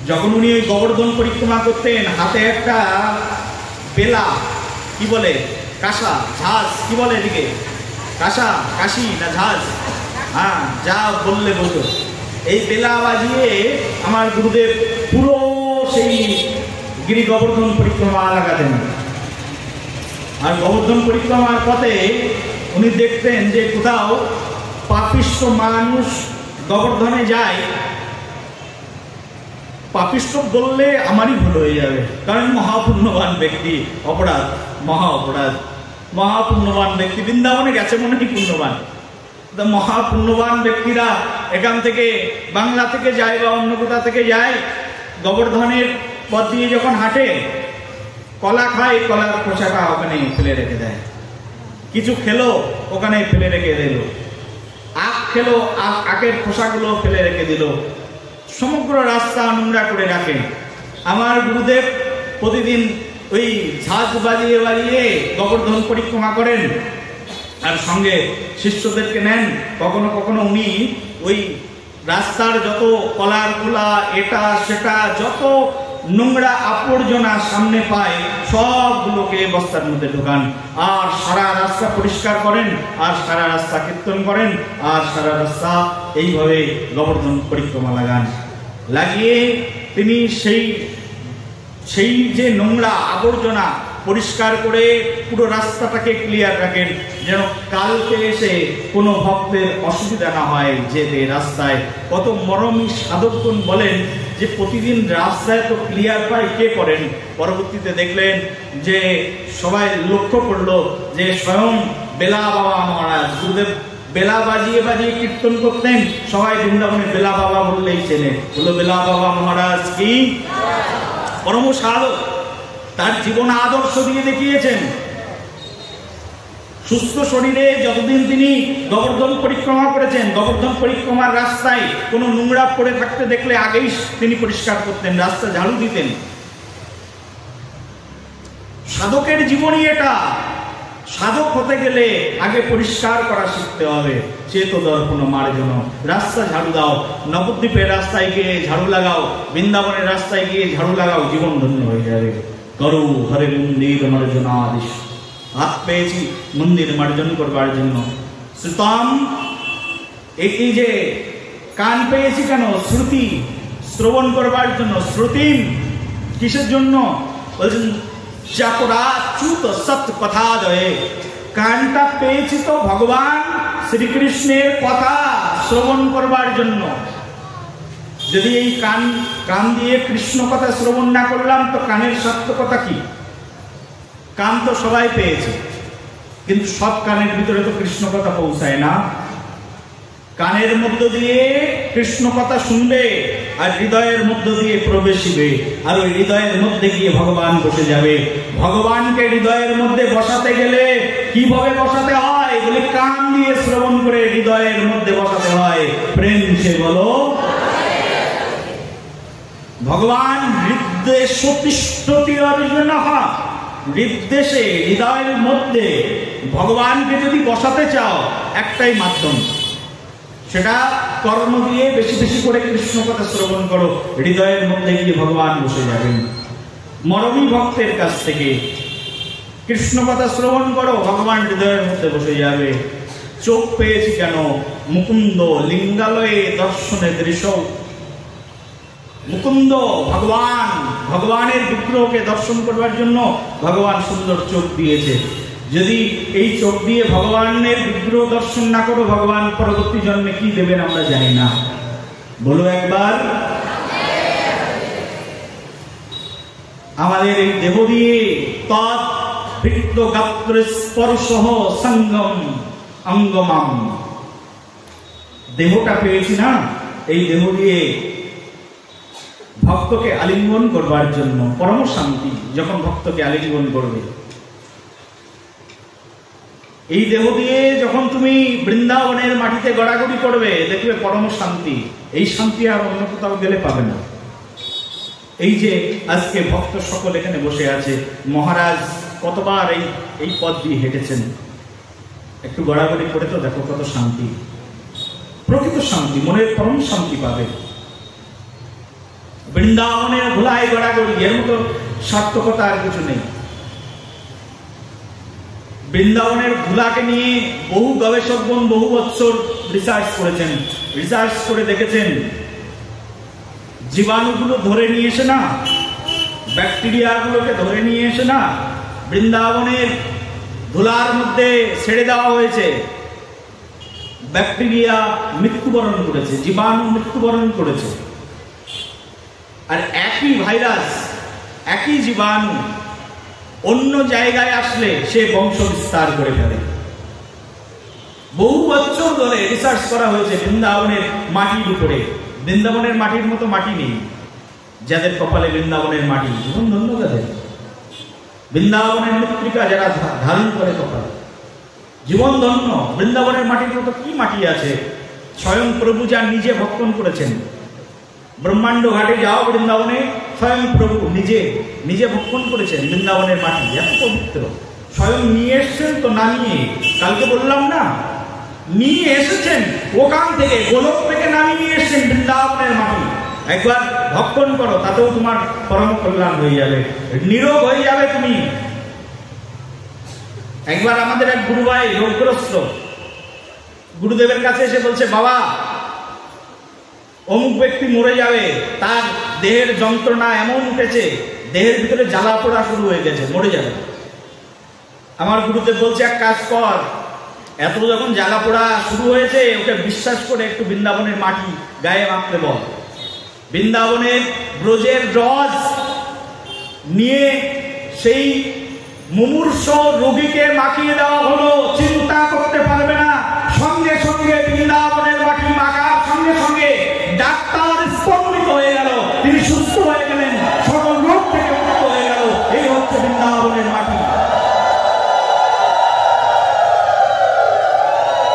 যখন উনি ওই গোবর্ধন পরিক্রমা করতেন, হাতে একটা বেলা, কি বলে, কাঁসা, ঝাঁজ, কি বলে এদিকে, কাঁসা, কাশি না ঝাঁজ, হ্যাঁ যা বললে বলতো, এই বেলা বাজিয়ে আমার গুরুদেব পুরো সেই গিরি গোবর্ধন পরিক্রমা লাগাতেন। আর গোবর্ধন পরিক্রমার পথে উনি দেখতেন যে কোথাও পাপিষ্ঠ মানুষ গোবর্ধনে যায়, পাপিষ্ঠ বললে আমারই ভুল হয়ে যাবে, কারণ মহাপুণ্যবান ব্যক্তি, অপরাধ মহা অপরাধ। মহাপুণ্যবান ব্যক্তি বৃন্দাবনে গেছে মনে কি পুণ্যবান, মহাপুণ্যবান ব্যক্তিরা এখান থেকে বাংলা থেকে যায় বা অন্য কোথা থেকে যায়, গোবর্ধনের পথ দিয়ে যখন হাঁটে কলা খায়, কলার খোসাটা ওখানে ফেলে রেখে দেয়। কিছু খেলো ওখানে ফেলে রেখে দিল, আখ খেলো আখের খোসাগুলো ফেলে রেখে দিল, সমগ্র রাস্তা নোংরা করে রাখে। আমার গুরুদেব প্রতিদিন ওই ঝাঁজ বাজিয়ে বাজিয়ে গোবর্ধন পরিক্রমা করেন আর সঙ্গে শিষ্যদেরকে নেন। কখনো কখনো উনি ওই রাস্তার যত কলার খোলা এটা সেটা যত নোংরা আবর্জনা সামনে পায় সবগুলোকে বস্তার মধ্যে ঢোকান, আর সারা রাস্তা পরিষ্কার করেন, আর সারা রাস্তা কীর্তন করেন, আর সারা রাস্তা এইভাবে গোবর্ধন পরিক্রমা লাগান। লাগিয়ে তিনি সেই যে নোংরা আবর্জনা পরিষ্কার করে পুরো রাস্তাটাকে ক্লিয়ার রাখেন, যেন কালকে এসে কোনো ভক্তের অসুবিধা না হয় যেতে রাস্তায়। কত মরমী সাধকগণ বলেন যে প্রতিদিন রাস্তায় তো ক্লিয়ার পায় কে করেন। পরবর্তীতে দেখলেন যে সবাই লক্ষ্য করলো যে স্বয়ং বেলা বাবা মহারাজ, গুরুদেব বেলা বাজিয়ে বাজিয়ে কীর্তন করতেন, সবাই বৃন্দাবনে বেলা বাবা বললেই চেনে, বললো বেলা বাবা মহারাজ কি পরম সাধক, তার জীবন আদর্শ দিয়ে দেখিয়েছেন। সুস্থ শরীরে যতদিন তিনি গোবর্ধন পরিক্রমা করেছেন, গোবর্ধন পরিক্রমার রাস্তায় কোনো নোংরা পড়ে থাকতে দেখলে আগেই তিনি পরিষ্কার করতেন, রাস্তা ঝাড়ু দিতেন। সাধকের জীবনই এটা। সাধক হতে গেলে আগে পরিষ্কার করা শিখতে হবে। চেত দর্পণ মার্জন, রাস্তা ঝাড়ু দাও, নবদ্বীপের রাস্তায় গিয়ে ঝাড়ু লাগাও, বৃন্দাবনের রাস্তায় গিয়ে ঝাড়ু লাগাও, জীবন ধন্য হয়ে যাবে। করু হরে মন্দির মার্জনাদিশ, হাত পেয়েছি মন্দির মার্জন করবার জন্য। শ্রুতাম, এই যে কান পেয়েছি কেন? শ্রুতি, শ্রবণ করবার জন্য। শ্রুতিম কিসের জন্য? বলছেন চাপরাচ্যুত সৎ কথা দয়ে। কানটা পেয়েছি তো ভগবান শ্রীকৃষ্ণের কথা শ্রবণ করবার জন্য। যদি এই কান দিয়ে কৃষ্ণ কথা শ্রবণ না করলাম তো কানের সার্থকতা কি? কান তো সবাই পেয়েছে, কিন্তু সব কানের ভিতরে তো কৃষ্ণ কথা পৌঁছায় না। কানের মধ্য দিয়ে কৃষ্ণ কথা শুনবে আর হৃদয়ের মধ্য দিয়ে প্রবেশিবে, আর ওই হৃদয়ের মধ্যে গিয়ে ভগবান বসে যাবে। ভগবানকে হৃদয়ের মধ্যে বসাতে গেলে কিভাবে বসাতে হয়? বলে কান দিয়ে শ্রবণ করে হৃদয়ের মধ্যে বসাতে হয়। প্রেম সে বলো ভগবান হৃদ্দেশ তিষ্ঠতি অর্জুন। হৃদ্দেশে হৃদয়ের মধ্যে ভগবানকে যদি বসাতে চাও একটাই মাধ্যম, সেটা কর্ম দিয়ে বেশি বেশি করে কৃষ্ণ কথা শ্রবণ করো, হৃদয়ের মধ্যে গিয়ে ভগবান বসে যাবেন। মরমী ভক্তের কাছ থেকে কৃষ্ণ কথা শ্রবণ করো, ভগবান হৃদয়ের মধ্যে বসে যাবে। চোখ পেয়েছি কেন? মুকুন্দ লিঙ্গালয়ে দর্শনে দৃশ্য। মুকুন্দ ভগবান, ভগবানের বিগ্রহকে দর্শন করবার জন্য ভগবান সুন্দর চোখ দিয়েছে। যদি এই চোখ দিয়ে ভগবানের বিগ্রহ দর্শন না করো, ভগবান পরবর্তী জন্মে কি দেবেন আমরা জানি না। বলো একবার। আমাদের এই দেহ দিয়ে তৎ ভিত্ত গাত্র স্পর্শ সঙ্গম অঙ্গমাম, দেহটা পেয়েছি না, এই দেহ দিয়ে ভক্তকে আলিঙ্গন করবার জন্য পরম শান্তি। যখন ভক্তকে আলিঙ্গন করবে, এই দেহ দিয়ে যখন তুমি বৃন্দাবনের মাটিতে গড়াগড়ি করবে, দেখবে পরম শান্তি। এই শান্তি আর অন্য কোথাও গেলে পাবে না। এই যে আজকে ভক্ত সকল এখানে বসে আছে, মহারাজ কতবার এই পথ দিয়ে হেঁটেছেন, একটু গড়াগড়ি করে তো দেখো কত শান্তি, প্রকৃত শান্তি, মনের পরম শান্তি পাবে। বৃন্দাবনের ধুলায় গড়াগড়ি, এর মতো সার্থকতা আর কিছু নেই। বৃন্দাবনের ধুলাকে নিয়ে বহু গবেষকগণ বহু বছর রিসার্চ করেছেন। রিসার্চ করে দেখেছেন জীবাণুগুলো ধরে নিয়ে এসে না, ব্যাকটেরিয়াগুলোকে ধরে নিয়ে এসে না বৃন্দাবনের ধুলার মধ্যে ছেড়ে দেওয়া হয়েছে। ব্যাকটেরিয়া মৃত্যুবরণ করেছে, জীবাণু মৃত্যুবরণ করেছে। আর একই ভাইরাস, একই জীবাণু অন্য জায়গায় আসলে সে বংশ বিস্তার করে ফেলে। বহু বছর ধরে রিসার্চ করা হয়েছে বৃন্দাবনের মাটির উপরে। বৃন্দাবনের মাটির মতো মাটি নেই। যাদের কপালে বৃন্দাবনের মাটি, জীবন ধন্য তাদের। বৃন্দাবনের মৃত্তিকা যারা ধারণ করে কপাল, জীবন ধন্য। বৃন্দাবনের মাটির মতো কি মাটি আছে? স্বয়ং প্রভু যা নিজে ভক্ষণ করেছেন। ব্রহ্মাণ্ড ঘাটে যাও বৃন্দাবনে, স্বয়ং প্রভু নিজে নিজে ভক্ষণ করেছেন বৃন্দাবনের মাটি, এত পবিত্র। স্বয়ং নিয়ে এসছেন তো নামিয়ে, কালকে বললাম না, নিয়ে এসেছেন ওখান থেকে, গোলক থেকে নামিয়ে নিয়ে এসছেন বৃন্দাবনের মাটি। একবার ভক্ষণ করো, তাতেও তোমার পরম কল্যাণ হয়ে যাবে, নিরোগ হয়ে যাবে তুমি। একবার আমাদের এক গুরু ভাই রোগগ্রস্ত, গুরুদেবের কাছে এসে বলছে, বাবা অমুক ব্যক্তি মরে যাবে, তার দেহের যন্ত্রণা এমন উঠেছে, দেহের ভিতরে জ্বালা পোড়া শুরু হয়ে গেছে, মরে যাবে। আমার গুরুদেব বলছে, এক কাজ কর, এত যখন জ্বালা পোড়া শুরু হয়েছে, ওকে বিশ্বাস করে একটু বৃন্দাবনের মাটি গায়ে মাখতে বল। বৃন্দাবনের ব্রজের রস নিয়ে সেই মুমূর্ষ রোগীকে মাখিয়ে দেওয়া হলো। চিন্তা করতে পারবে না, সঙ্গে সঙ্গে বৃন্দাবনের মাটি মাখার সঙ্গে সঙ্গে ডাক্তার স্পন্দিত হয়ে গেল, তিনি সুস্থ হয়ে গেলেন, সকল রোগ থেকে মুক্ত হয়ে গেল। এই হচ্ছে বৃন্দাবনের মাটি।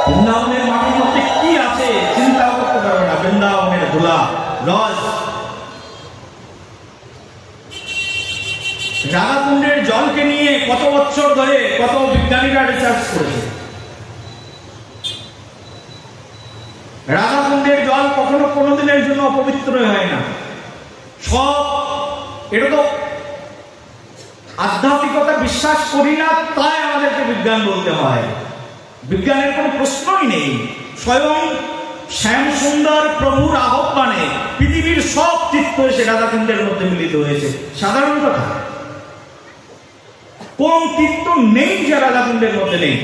বৃন্দাবনের মাটির মধ্যে কি আছে চিন্তা করতে পারবে না। বৃন্দাবনের ধুলা, রস। রাধাকুণ্ডের জলকে নিয়ে কত বছর ধরে কত বিজ্ঞানীরা রিসার্চ করেছে। রাধাকুণ্ডের জল কখনো কোনোদিনের জন্য অপবিত্র হয় না। সব, এটা তো আধ্যাত্মিকতা বিশ্বাস করি না, তাই আমাদেরকে বিজ্ঞান বলতে হয়। বিজ্ঞানের কোনো প্রশ্নই নেই। স্বয়ং শ্যাম সুন্দর প্রভুর আহ্বানে পৃথিবীর সব তীর্থ এসে রাধাকুণ্ডের মধ্যে মিলিত হয়েছে। সাধারণ কথা, কোন তীর্থ নেই যে রাধাকুণ্ডের মধ্যে নেই।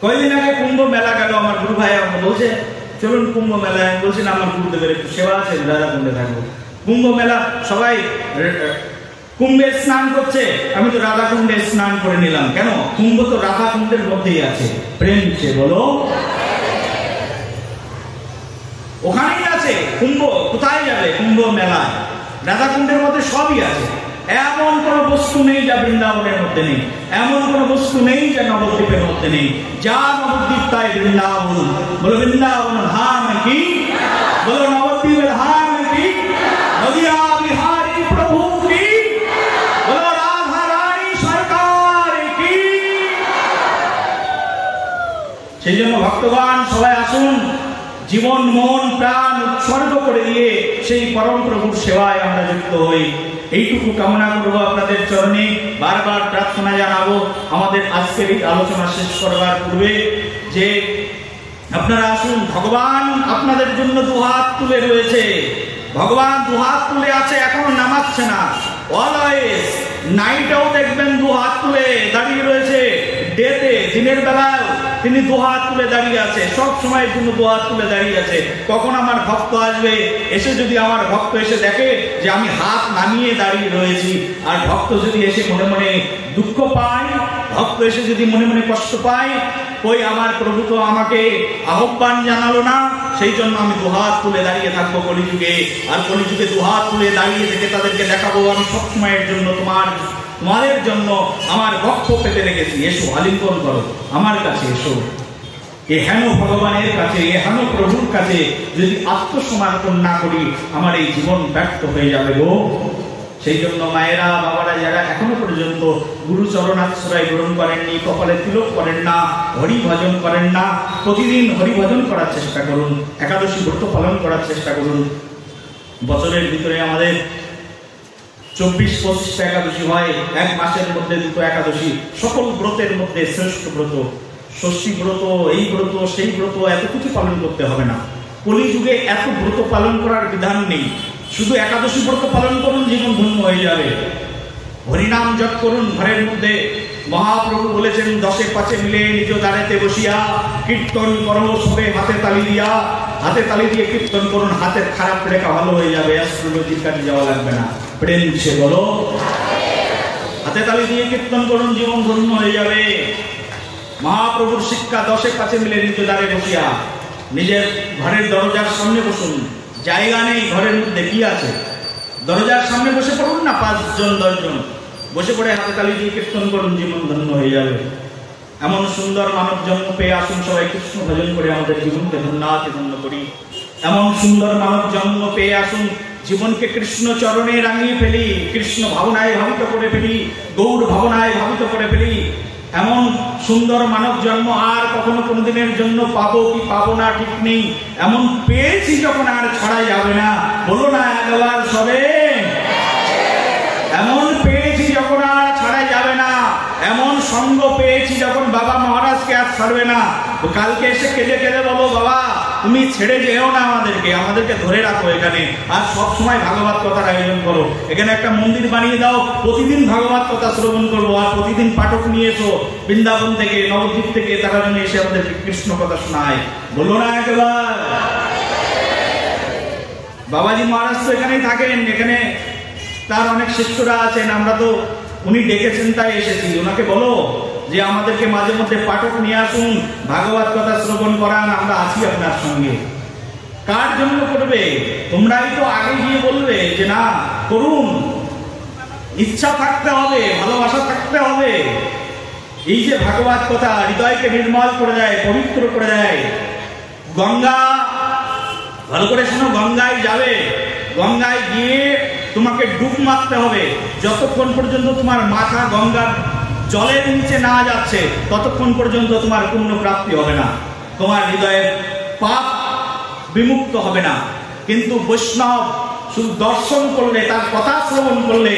কয়েকদিন আগে কুম্ভ মেলা গেল, আমার গুরু ভাই আমাকে বলছে চলুন কুম্ভ মেলায়। আমি বলছি না, আমার গুরুদেবের একটু সেবা আছে, রাধাকুণ্ডে থাকবো। কুম্ভ মেলা, সবাই কুম্ভে স্নান করছে, আমি তো রাধাকুণ্ডে স্নান করে নিলাম। কেন? কুম্ভ তো রাধাকুণ্ডের মধ্যেই আছে। প্রেম সে বলো, ওখানেই আছে কুম্ভ। কোথায় যাবে কুম্ভ মেলায়? রাধাকুণ্ডের মধ্যে সবই আছে। এমন কোন বস্তু নেই যা বৃন্দাবনের মধ্যে নেই, এমন কোন বস্তু নেই যা নবদ্বীপের মধ্যে নেই। যা নবদ্বীপ তাই বৃন্দাবন। বলো বৃন্দাবন ধাম কি, বলো নবদ্বীপের ধাম কি, নদিয়া বিহারী প্রভু কি, বলো রাধা রানী সরকার কি। সেই জন্য ভক্তগণ সবাই আসুন, জীবন মন প্রাণ উৎসর্গ করে দিয়ে সেই পরম প্রভুর সেবায় আমরা যুক্ত হই। এইটুকু কামনা করবো আপনাদের চরণে, বারবার প্রার্থনা জানাবো আমাদের আজকের এই আলোচনা শেষ করবার পূর্বে যে আপনারা আসুন। ভগবান আপনাদের জন্য দুহাত তুলে রয়েছে, ভগবান দুহাত তুলে আছে, এখনো নামাচ্ছে না। অলওয়েজ নাইটেও দেখবেন দুহাত তুলে দাঁড়িয়ে রয়েছে, ডেতে দিনের বেলায় তিনি দুহাত তুলে দাঁড়িয়ে আছে, সব সময়ের জন্য দুহাত তুলে দাঁড়িয়ে আছে। কখন আমার ভক্ত আসবে, এসে যদি আমার ভক্ত এসে দেখে যে আমি হাত নামিয়ে দাঁড়িয়ে রয়েছি, আর ভক্ত যদি এসে মনে মনে দুঃখ পায়, ভক্ত এসে যদি মনে মনে কষ্ট পায়, ওই আমার প্রভু তো আমাকে আহ্বান জানালো না, সেই জন্য আমি দুহাত তুলে দাঁড়িয়ে থাকবো কলিযুগে। আর কলিযুগে দুহাত তুলে দাঁড়িয়ে থেকে তাদেরকে দেখাবো আমি সবসময়ের জন্য তোমাদের জন্য আমার বক্ষ পেতে রেখেছি। এসো, আলিঙ্গন করো, আমার কাছে এসো। এ হেন ভগবানের কাছে, এ হেন প্রভুর কাছে যদি আত্মসমর্পণ না করি, আমার এই জীবন ব্যর্থ হয়ে যাবে গো। সেই জন্য মায়েরা, বাবারা যারা এখনো পর্যন্ত গুরুচরণ আশ্রয় গ্রহণ করেননি, কপালে তিলক করেন না, হরি ভজন করেন না, প্রতিদিন হরি ভজন করার চেষ্টা করুন, একাদশী ব্রত পালন করার চেষ্টা করুন। বছরের ভিতরে আমাদের 24-25 একাদশী হয়, এক মাসের মধ্যে 2 একাদশী। সকল ব্রতের মধ্যে শ্রেষ্ঠ ব্রত ষষ্ঠী ব্রত, এই ব্রত সেই ব্রত, এত কিছু পালন করতে হবে না। কলিযুগে এত ব্রত পালন করার বিধান নেই, শুধু একাদশী ব্রত পালন করুন, জীবন ধন্য হয়ে যাবে। হরিনাম জপ করুন ঘরের মধ্যে। মহাপ্রভু বলেছেন 10-5 মিলে নিজ দাঁড়েতে বসিয়া কীর্তন করো সবে হাতে তালি দিয়া। হাতে তালি দিয়ে কীর্তন করুন, হাতের খারাপ রেখা ভালো হয়ে যাবে, অ্যাস্ট্রোলজির কাছে যাওয়া লাগবে না। প্রেম সে বলো। হাতে তালি দিয়ে কীর্তন করুন, জীবন ধন্য হয়ে যাবে। মহাপ্রভুর শিক্ষা 10-এ 5-এ মিলে নিজ দ্বারে বসিয়া, নিজের ঘরের দরজার সামনে বসুন। জায়গা নেই ঘরের মধ্যে, কি আছে? দরজার সামনে বসে পড়ুন না, 5 জন 10 জন বসে পড়ে হাতে তালি দিয়ে কীর্তন করুন, জীবন ধন্য হয়ে যাবে। এমন সুন্দর মানব জন্ম পেয়ে আসুন সবাই কৃষ্ণ ভজন করে আমাদের জীবনকে ধন্যাতে ধন্য করি। এমন সুন্দর মানব জন্ম পেয়ে আসুন, জীবনকে কৃষ্ণ চরণে রাঙিয়ে ফেলি, কৃষ্ণ ভাবনায় ভাবিত করে ফেলি, গৌর ভাবনায় ভাবিত করে ফেলি। এমন সুন্দর মানব জন্ম আর কখনো কোনোদিনের জন্য পাবো কি পাবো না ঠিক নেই। এমন পেয়েছি যখন আর ছাড়া যাবে না, বলো না একবার সবে। এমন পেয়েছি যখন আর ছাড়া যাবে না, এমন সঙ্গ পেয়েছি যখন বাবা মহারাজকে আর ছাড়বে না। কালকে এসে কেঁদে কেঁদে বলো, বাবা তুমি ছেড়ে যেও না আমাদেরকে ধরে রাখো এখানে, আর সব সময় ভাগবত কথার আয়োজন করো। এখানে একটা মন্দির বানিয়ে দাও, প্রতিদিন ভাগবত কথা শ্রবণ করবো, আর প্রতিদিন পাঠক নিয়ে এসো বৃন্দাবন থেকে, নবদ্বীপ থেকে, তারা যেন এসে আমাদেরকে কৃষ্ণ কথা শোনায়। বললো না একবার। বাবাজি মহারাজ তো এখানেই থাকেন, এখানে তার অনেক শিষ্যরা আছেন, আমরা তো উনি ডেকেছেন তাই এসেছি। ওনাকে বলো যে আমাদেরকে মাঝে মধ্যে পাঠক নিয়ে আসুন, ভাগবত কথা শ্রবণ করান, আমরা আছি আপনার সঙ্গে। কার জন্য করবে? তোমরাই তো আগে গিয়ে বলবে যে না করুন। ইচ্ছা থাকতে হবে, ভালোবাসা থাকতে হবে। এই যে ভাগবত কথা হৃদয়কে নির্মল করে দেয়, পবিত্র করে দেয়। গঙ্গা, ভালো করে শোনো, গঙ্গায় যাবে, গঙ্গায় গিয়ে তোমাকে ডুব মারতে হবে। যতক্ষণ পর্যন্ত তোমার মাথা গঙ্গার জলের নিচে না যাচ্ছে ততক্ষণ পর্যন্ত তোমার পুণ্য প্রাপ্তি হবে না, তোমার হৃদয়ের পাপ বিমুক্ত হবে না। কিন্তু বৈষ্ণব শুধু দর্শন করলে, তার কথা শ্রবণ করলে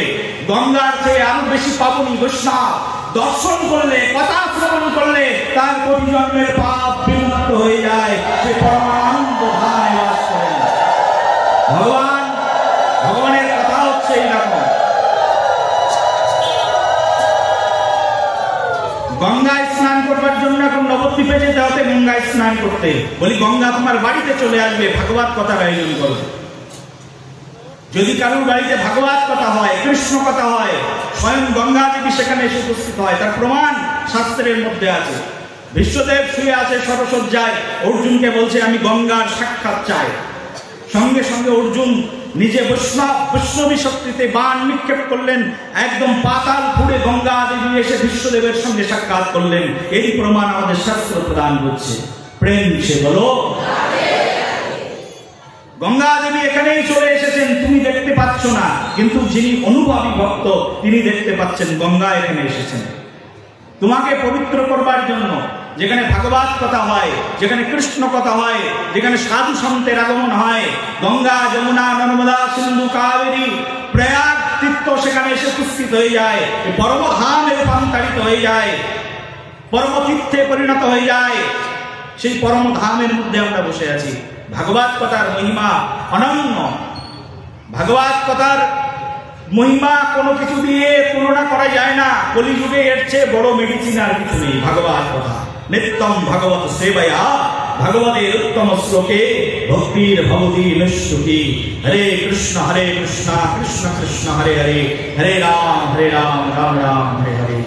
গঙ্গার চেয়ে আরো বেশি পাবনি। বৈষ্ণব দর্শন করলে, কথা শ্রবণ করলে তার কোটি জন্মের পাপ বিমুক্ত হয়ে যায়, সে পরমানন্দ ধামে বাস করেন। ভগবানের কথা হচ্ছে এইরকম। গঙ্গায় স্নান করবার জন্য এখন নবদ্বীপে যেতে হতে গঙ্গায় স্নান করতে। বলি গঙ্গা তোমার বাড়িতে চলে আসবে, ভাগবত কথার আয়োজন করো। যদি কারোর বাড়িতে ভাগবত কথা হয়, কৃষ্ণ কথা হয়, স্বয়ং গঙ্গা দেবী সেখানে এসে উপস্থিত হয়। তার প্রমাণ শাস্ত্রের মধ্যে আছে। বিশ্বদেব শুয়ে আছে সরসজ্জায়, অর্জুনকে বলছে আমি গঙ্গার সাক্ষাৎ চাই। সঙ্গে সঙ্গে অর্জুন নিজে বৈষ্ণবী শক্তিতে বাণ নিক্ষেপ করলেন, একদম পাতাল ফুড়ে গঙ্গা দেবী এসে বিশ্বদেবের সঙ্গে সাক্ষাৎ করলেন। এরই প্রমাণ আমাদের শাস্ত্র প্রদান করছে। প্রেম সে বলো। গঙ্গা দেবী এখানেই চলে এসেছেন, তুমি দেখতে পাচ্ছ না, কিন্তু যিনি অনুভবী ভক্ত তিনি দেখতে পাচ্ছেন গঙ্গা এখানে এসেছেন তোমাকে পবিত্র করবার জন্য। যেখানে ভাগবত কথা হয়, যেখানে কৃষ্ণ কথা হয়, যেখানে সাধু সন্তের আগমন হয়, গঙ্গা যমুনা নর্মদা সিন্ধু কাবেরী প্রয়াগ তীর্থ সেখানে এসে উপস্থিত হয়ে যায়, পরমধামে রূপান্তরিত হয়ে যায়, পরমতীর্থে পরিণত হয়ে যায়। সেই পরমধামের মধ্যে আমরা বসে আছি। ভাগবত কথার মহিমা অনন্য। ভাগবত কথার মহিমা কোনো কিছু দিয়ে তুলনা করা যায় না। কলিযুগে এর চেয়ে বড় মেডিসিন আর কিছু নেই। ভাগবত কথা নিত্যম ভাগবত সেবয়া ভগবতের উত্তম শ্লোকে ভক্তির ভবতি নিঃশুকি। হরে কৃষ্ণ কৃষ্ণ কৃষ্ণ হরে হরে, হরে রাম রাম রাম হরে হরে।